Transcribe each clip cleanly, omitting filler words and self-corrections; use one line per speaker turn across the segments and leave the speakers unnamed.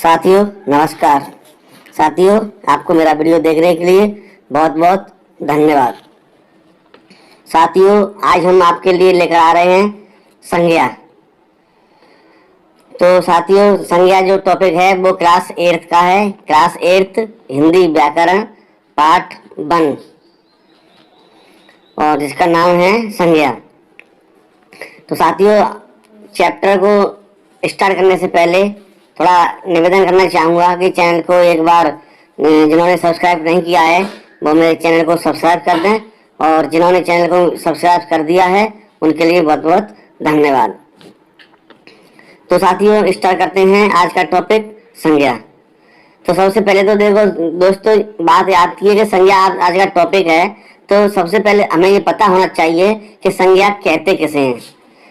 साथियों नमस्कार। साथियों, आपको मेरा वीडियो देखने के लिए बहुत बहुत धन्यवाद। साथियों, आज हम आपके लिए लेकर आ रहे हैं संज्ञा। तो साथियों, संज्ञा जो टॉपिक है वो क्लास 8th का है। क्लास 8th हिंदी व्याकरण पाठ 1 और जिसका नाम है संज्ञा। तो साथियों, चैप्टर को स्टार्ट करने से पहले थोड़ा निवेदन करना चाहूँगा कि चैनल को एक बार जिन्होंने सब्सक्राइब नहीं किया है वो मेरे चैनल को सब्सक्राइब कर दें, और जिन्होंने चैनल को सब्सक्राइब कर दिया है उनके लिए बहुत बहुत धन्यवाद। तो साथियों, स्टार्ट करते हैं आज का टॉपिक संज्ञा। तो सबसे पहले तो देखो दोस्तों, बात याद की है कि संज्ञा आज का टॉपिक है। तो सबसे पहले हमें ये पता होना चाहिए कि संज्ञा कहते किसे हैं।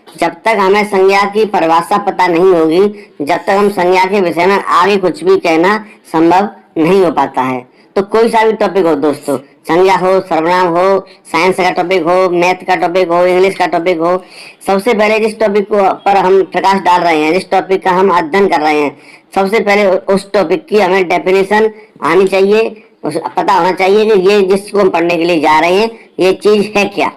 जब तक हमें संज्ञा की परिभाषा पता नहीं होगी, जब तक हम संज्ञा के विषय में आगे कुछ भी कहना संभव नहीं हो पाता है। तो कोई सा भी टॉपिक हो दोस्तों, संज्ञा हो, सर्वनाम हो, साइंस का टॉपिक हो, मैथ का टॉपिक हो, इंग्लिश का टॉपिक हो, सबसे पहले जिस टॉपिक को पर हम प्रकाश डाल रहे हैं, जिस टॉपिक का हम अध्ययन कर रहे हैं, सबसे पहले उस टॉपिक की हमें डेफिनेशन आनी चाहिए, पता होना चाहिए कि ये जिसको हम पढ़ने के लिए जा रहे हैं ये चीज है क्या।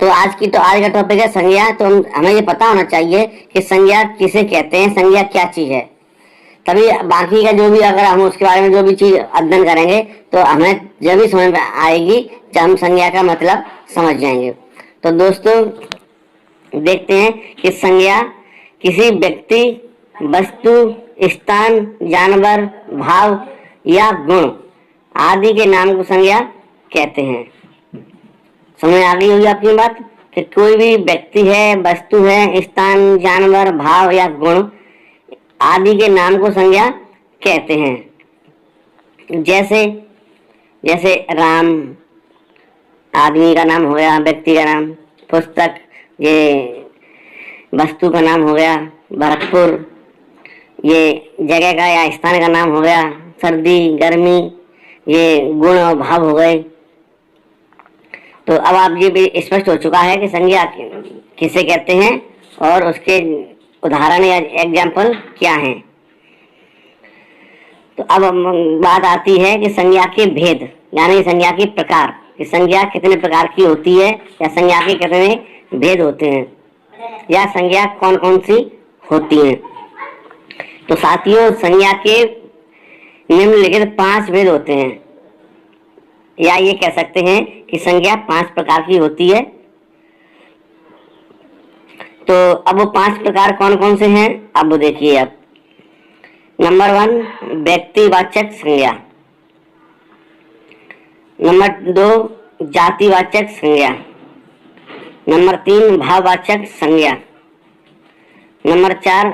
तो आज का टॉपिक है संज्ञा। तो हमें ये पता होना चाहिए कि संज्ञा किसे कहते हैं, संज्ञा क्या चीज है। तभी बाकी का जो भी, अगर हम उसके बारे में जो भी चीज अध्ययन करेंगे तो हमें जब भी समझ में आएगी जब हम संज्ञा का मतलब समझ जाएंगे। तो दोस्तों देखते हैं कि संज्ञा किसी व्यक्ति, वस्तु, स्थान, जानवर, भाव या गुण आदि के नाम को संज्ञा कहते हैं। समझ आ गई होगी आपकी बात कि कोई भी व्यक्ति है, वस्तु है, स्थान, जानवर, भाव या गुण आदि के नाम को संज्ञा कहते हैं। जैसे जैसे राम आदमी का नाम हो गया, व्यक्ति का नाम, पुस्तक ये वस्तु का नाम हो गया, भरतपुर ये जगह का या स्थान का नाम हो गया, सर्दी गर्मी ये गुण और भाव हो गए। तो अब आप ये भी स्पष्ट हो चुका है कि संज्ञा किसे कहते हैं और उसके उदाहरण या एग्जाम्पल क्या हैं। तो अब बात आती है कि संज्ञा के भेद, यानी संज्ञा के प्रकार, कि संज्ञा कितने प्रकार की होती है या संज्ञा के कितने भेद होते हैं या संज्ञा कौन कौन सी होती हैं। तो साथियों, संज्ञा के निम्नलिखित 5 भेद होते हैं, या ये कह सकते हैं कि संज्ञा 5 प्रकार की होती है। तो अब वो 5 प्रकार कौन कौन से हैं अब वो देखिए। अब नंबर 1 व्यक्तिवाचक संज्ञा, नंबर 2 जातिवाचक संज्ञा, नंबर 3 भाववाचक संज्ञा, नंबर 4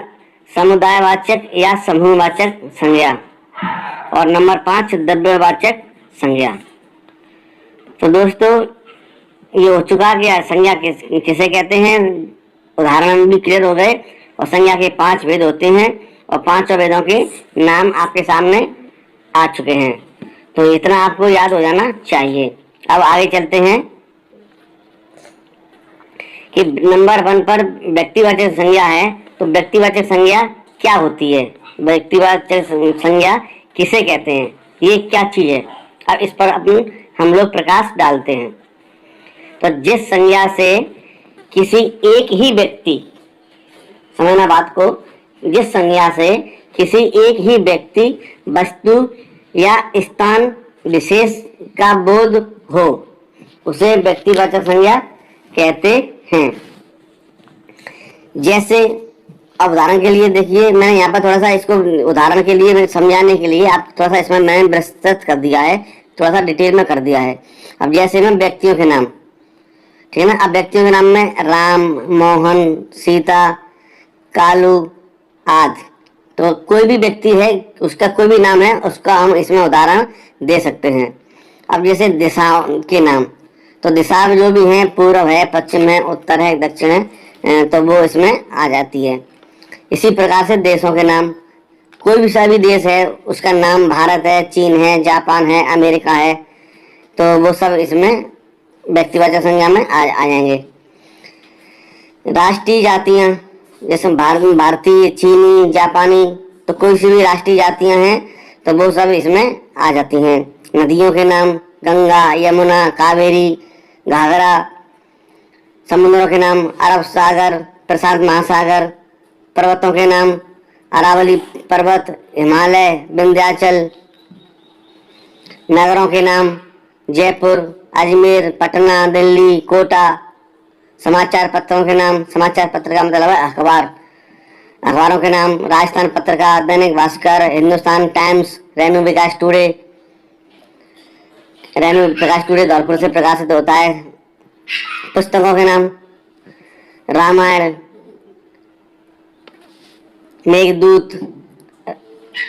समुदायवाचक या समूहवाचक संज्ञा, और नंबर 5 द्रव्यवाचक संज्ञा। तो दोस्तों ये हो चुका कि संज्ञा किसे कहते हैं, उदाहरण भी क्लियर हो गए, और संज्ञा के 5 भेद होते हैं और 5 भेदों के नाम आपके सामने आ चुके हैं। तो इतना आपको याद हो जाना चाहिए। अब आगे चलते हैं कि नंबर 1 पर व्यक्तिवाचक संज्ञा है। तो व्यक्तिवाचक संज्ञा क्या होती है, व्यक्तिवाचक संज्ञा किसे कहते हैं, ये क्या चीज है। अब इस पर हम लोग प्रकाश डालते हैं। तो जिस संज्ञा से किसी एक ही व्यक्ति, समझना बात को, जिस संज्ञा से किसी एक ही व्यक्ति, वस्तु या स्थान विशेष का बोध हो उसे व्यक्तिवाचक संज्ञा कहते हैं। जैसे अब उदाहरण के लिए देखिए, मैंने यहाँ पर थोड़ा सा इसको उदाहरण के लिए समझाने के लिए आप थोड़ा सा इसमें मैंने विस्तृत कर दिया है, थोड़ा सा डिटेल में कर दिया है। अब जैसे ना व्यक्तियों के नाम, ठीक है ना। अब व्यक्तियों के नाम में राम, मोहन, सीता, कालू आदि। तो कोई भी व्यक्ति है, उसका कोई भी नाम है, उसका हम इसमें उदाहरण दे सकते हैं। अब जैसे दिशा के नाम, तो दिशा जो भी है, पूर्व है, पश्चिम है, उत्तर है, दक्षिण है, तो वो इसमें आ जाती है। इसी प्रकार से देशों के नाम, कोई भी सा भी देश है उसका नाम, भारत है, चीन है, जापान है, अमेरिका है, तो वो सब इसमें व्यक्तिवाचक संज्ञा में आ जाएंगे। राष्ट्रीय जातियां जैसे भारतीय, चीनी, जापानी, तो कोई सी भी राष्ट्रीय जातियां हैं तो वो सब इसमें आ जाती हैं। नदियों के नाम गंगा, यमुना, कावेरी, घाघरा। समुद्रों के नाम अरब सागर, प्रशांत महासागर। पर्वतों के नाम अरावली पर्वत, हिमालय, विंध्याचल। नगरों के नाम जयपुर, अजमेर, पटना, दिल्ली, कोटा। समाचार पत्रों के नाम, समाचार पत्र का मतलब है अखबार। अखबारों के नाम राजस्थान पत्रिका, दैनिक भास्कर, हिंदुस्तान टाइम्स, रेणु विकास टुडे। रेणु प्रकाश टुडे धौलपुर से प्रकाशित होता है। पुस्तकों के नाम रामायण, मेघदूत,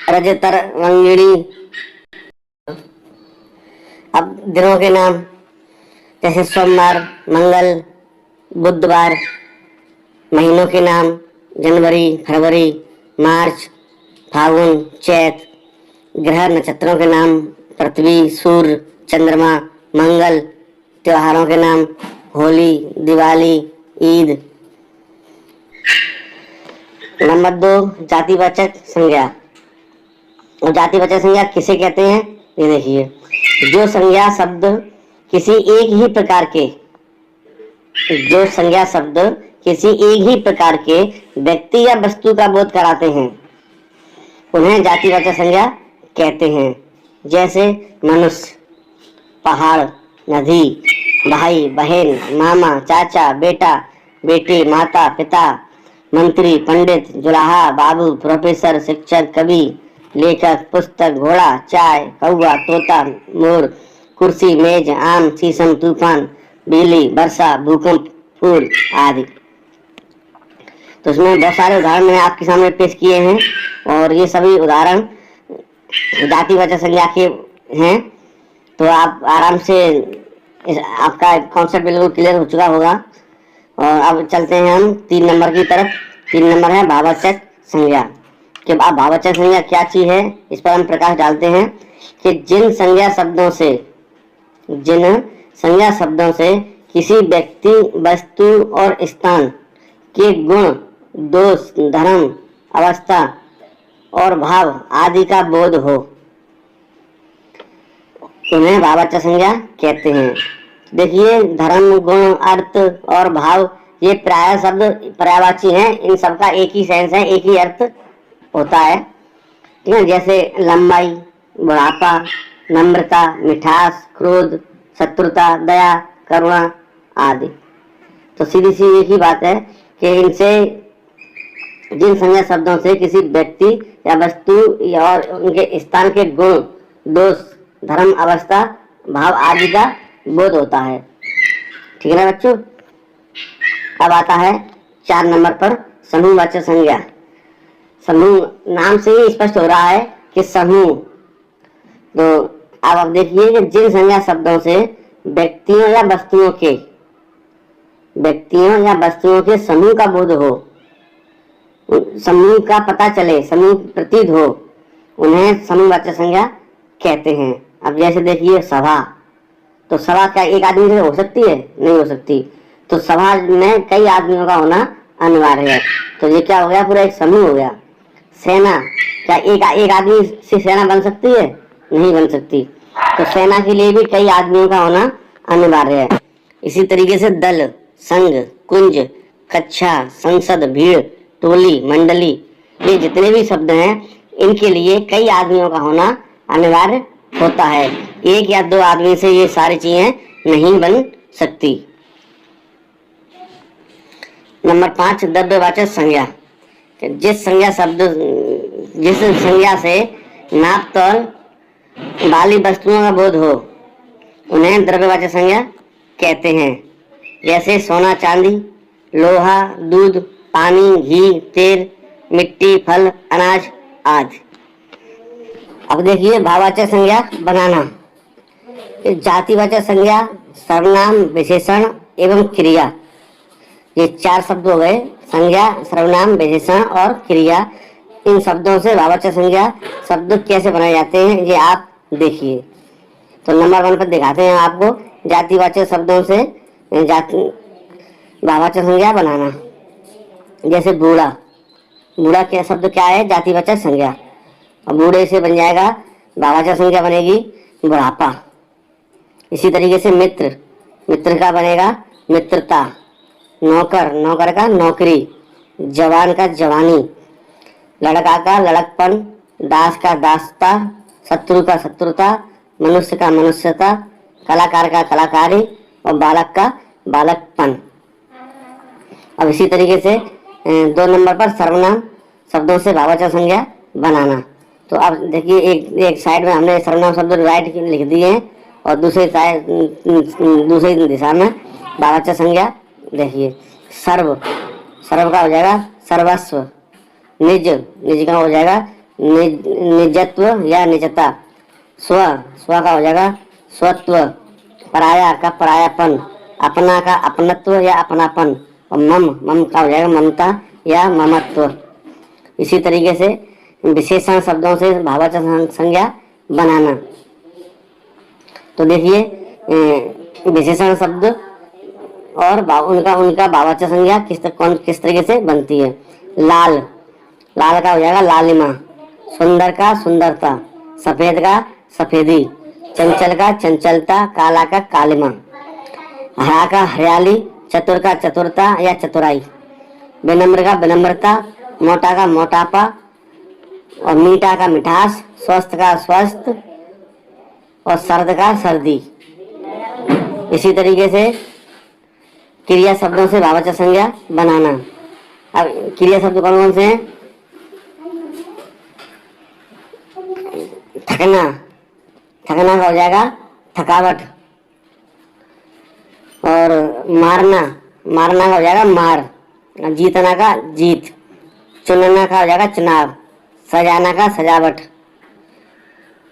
रजतरंगिणी। अब दिनों के नाम जैसे सोमवार, मंगल, बुधवार। महीनों के नाम जनवरी, फरवरी, मार्च, फागुन, चैत। ग्रह नक्षत्रों के नाम पृथ्वी, सूर्य, चंद्रमा, मंगल। त्योहारों के नाम होली, दिवाली, ईद। नंबर 2, जातिवाचक संज्ञा। और जातिवाचक संज्ञा किसे कहते हैं ये देखिए। जो संज्ञा शब्द किसी एक ही प्रकार के जो संज्ञा शब्द किसी एक ही प्रकार के व्यक्ति या वस्तु का बोध कराते हैं उन्हें जातिवाचक संज्ञा कहते हैं। जैसे मनुष्य, पहाड़, नदी, भाई, बहन, मामा, चाचा, बेटा, बेटी, माता, पिता, मंत्री, पंडित, जुलाहा, बाबू, प्रोफेसर, शिक्षक, कवि, लेखक, पुस्तक, घोड़ा, चाय, कौवा, तोता, मोर, कुर्सी, मेज, आम, शीशम, तूफान, बिजली, वर्षा, भूकंप, फूल आदि। तो इसमें बहुत सारे उदाहरण मैंने आपके सामने पेश किए हैं और ये सभी उदाहरण जातिवाचक संज्ञा के हैं। तो आप आराम से आपका कॉन्सेप्ट बिल्कुल क्लियर हो चुका होगा। और अब चलते हैं हम 3 नंबर की तरफ। 3 नंबर है भाववाचक संज्ञा। कि अब भाववाचक संज्ञा क्या चीज है इस पर हम प्रकाश डालते हैं कि जिन संज्ञा शब्दों से किसी व्यक्ति, वस्तु और स्थान के गुण, दोष, धर्म, अवस्था और भाव आदि का बोध हो उन्हें भाववाचक संज्ञा कहते हैं। देखिए धर्म, गुण, अर्थ और भाव ये प्राय शब्द पर्यायवाची हैं। इन सबका एक ही सेंस है, एक ही अर्थ होता है। ठीक है, जैसे लंबाई, बुढ़ापा, नम्रता, मिठास, क्रोध, शत्रुता, दया, करुणा आदि। तो सीधी सी एक ही बात है कि इनसे जिन संज्ञा शब्दों से किसी व्यक्ति या वस्तु और उनके स्थान के गुण, दोष, धर्म, अवस्था, भाव आदि का बोध होता है। ठीक है ना बच्चों। अब आता है 4 नंबर पर समूहवाचक संज्ञा। समूह नाम से ही स्पष्ट हो रहा है कि समूह। तो अब आप देखिए कि जिन संज्ञा शब्दों से व्यक्तियों या वस्तुओं के समूह का बोध हो, समूह का पता चले, समूह प्रतीत हो, उन्हें समूहवाचक संज्ञा कहते हैं। अब जैसे देखिए सभा। तो सभा क्या एक आदमी से हो सकती है? नहीं हो सकती। तो सभा में कई आदमियों का होना अनिवार्य है। तो ये क्या हो गया? पूरा एक समूह हो गया। सेना क्या एक आदमी से सेना बन सकती है? नहीं बन सकती। तो सेना के लिए भी कई आदमियों का होना अनिवार्य है। इसी तरीके से दल, संघ, कुंज, कक्षा, संसद, भीड़, टोली, मंडली, ये जितने भी शब्द हैं इनके लिए कई आदमियों का होना अनिवार्य होता है। एक या 2 आदमी से ये सारी चीजें नहीं बन सकती। नंबर 5 द्रव्यवाचक संज्ञा। जिस संज्ञा से नाप तौल वाली वस्तुओं का बोध हो उन्हें द्रव्यवाचक संज्ञा कहते हैं। जैसे सोना, चांदी, लोहा, दूध, पानी, घी, तेल, मिट्टी, फल, अनाज आदि। अब देखिए भाववाचक संज्ञा बनाना। जातिवाचक संज्ञा सर्वनाम, विशेषण एवं क्रिया, ये 4 शब्द हो गए। संज्ञा, सर्वनाम, विशेषण और क्रिया। इन शब्दों से भाववाचक संज्ञा शब्द कैसे बनाए जाते हैं ये आप देखिए। तो नंबर 1 पर दिखाते हैं आपको जातिवाचक शब्दों से भाववाचक संज्ञा बनाना। जैसे बूढ़ा, बूढ़ा क्या शब्द क्या है? जातिवाचक संज्ञा। और बूढ़े से बन जाएगा भाववाचक संज्ञा बनेगी बुढ़ापा। इसी तरीके से मित्र, मित्र का बनेगा मित्रता। नौकर, नौकर का नौकरी। जवान का जवानी। लड़का का लड़कपन। दास का दासता। शत्रु का शत्रुता। मनुष्य का मनुष्यता। कलाकार का कलाकारी और बालक का बालकपन। अब इसी तरीके से 2 नंबर पर सर्वनाम शब्दों से भाववाचक संज्ञा बनाना। तो अब देखिए एक साइड में हमने सर्वनाम शब्द राइट लिख दिए हैं और दूसरी दिशा में भाववाचक संज्ञा देखिए। सर्व, सर्व का हो जाएगा सर्वस्व। निज, निज का हो जाएगा निजत्व या निजता। स्व, स्व का हो जाएगा स्वत्व। पराया का परायापन। अपना का अपनत्व या अपनापन। और मम, मम का हो जाएगा ममता या ममत्व। इसी तरीके से विशेषण शब्दों से भाववाचक संज्ञा बनाना। तो देखिए विशेषण शब्द और उनका भाववाचक संज्ञा किस तरीके से बनती है। लाल, लाल का हो जाएगा लालिमा। सुंदर का सुंदरता। सफेद का सफेदी। चंचल का चंचलता। काला का कालिमा। हरा का हरियाली। चतुर का चतुरता या चतुराई। विनम्र का विनम्रता। मोटा का मोटापा और मीठा का मिठास। स्वस्थ का स्वस्थ और सर्द का सर्दी। इसी तरीके से क्रिया शब्दों से भाववाचक संज्ञा बनाना। अब क्रिया शब्द कौन कौन से हैं? थकना, थकना का हो जाएगा थकावट। और मारना, मारना का हो जाएगा मार। जीतना का जीत। चुनना का हो जाएगा चुनाव। सजाना का सजावट।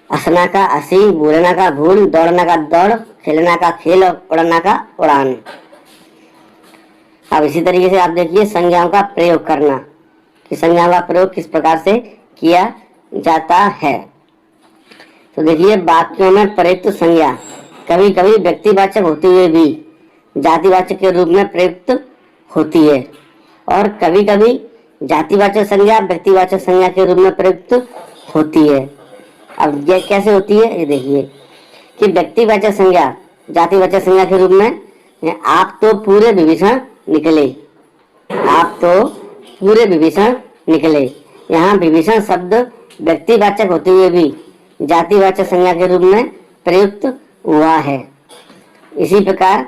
हंसना का हंसी। भूलना का भूल। दौड़ना का दौड़। खेलना का खेल और उड़ना का उड़ान। अब इसी तरीके से आप देखिए संज्ञाओं का प्रयोग करना कि संज्ञाओं का प्रयोग किस प्रकार से किया जाता है। तो देखिए वाक्यों में प्रयुक्त संज्ञा कभी कभी व्यक्तिवाचक होते हुए भी जातिवाचक के रूप में प्रयुक्त होती है और कभी कभी जातिवाचक संज्ञा व्यक्तिवाचक संज्ञा के रूप में प्रयुक्त होती है। अब ये कैसे होती है ये देखिए कि व्यक्तिवाचक संज्ञा जातिवाचक संज्ञा के रूप में आप तो पूरे विभीषण निकले। आप तो पूरे विभीषण निकले। यहाँ विभीषण शब्द व्यक्तिवाचक होते हुए भी जातिवाचक संज्ञा के रूप में प्रयुक्त हुआ है। इसी प्रकार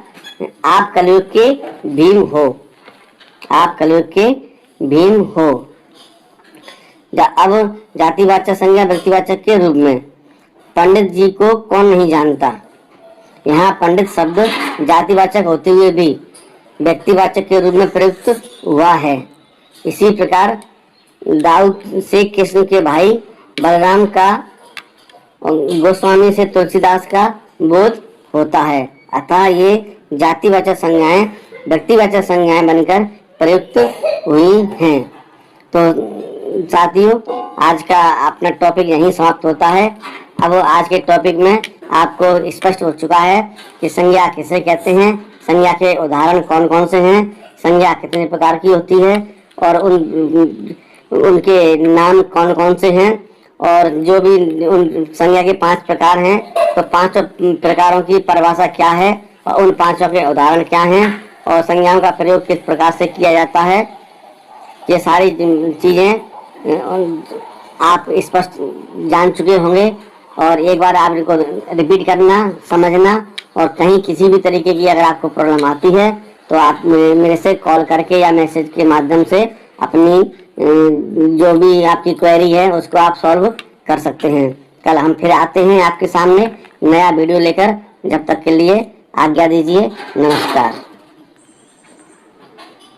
आप कलयुग के भीम हो। आप कलयुग के भीम हो। अब जातिवाचक संज्ञा व्यक्तिवाचक के रूप में पंडित जी को कौन नहीं जानता। यहाँ पंडित शब्द जातिवाचक होते हुए भी व्यक्तिवाचक के रूप में प्रयुक्त हुआ है। इसी प्रकार दाऊद से कृष्ण के भाई बलराम का गोस्वामी से तुलसीदास का बोध होता है। अतः ये जातिवाचक संज्ञाएं व्यक्तिवाचक संज्ञाएं बनकर प्रयुक्त हुई हैं। तो साथियों आज का अपना टॉपिक यहीं समाप्त होता है। अब आज के टॉपिक में आपको स्पष्ट हो चुका है कि संज्ञा किसे कहते हैं, संज्ञा के उदाहरण कौन कौन से हैं, संज्ञा कितने प्रकार की होती है और उनके नाम कौन कौन से हैं और जो भी उन संज्ञा के 5 प्रकार हैं तो 5 प्रकारों की परिभाषा क्या है और उन 5 के उदाहरण क्या हैं और संज्ञाओं का प्रयोग किस प्रकार से किया जाता है। ये सारी चीज़ें आप स्पष्ट जान चुके होंगे और एक बार आप इनको रिपीट करना, समझना और कहीं किसी भी तरीके की अगर आपको प्रॉब्लम आती है तो आप मेरे से कॉल करके या मैसेज के माध्यम से अपनी जो भी आपकी क्वेरी है उसको आप सॉल्व कर सकते हैं। कल हम फिर आते हैं आपके सामने नया वीडियो लेकर। जब तक के लिए आज्ञा दीजिए। नमस्कार।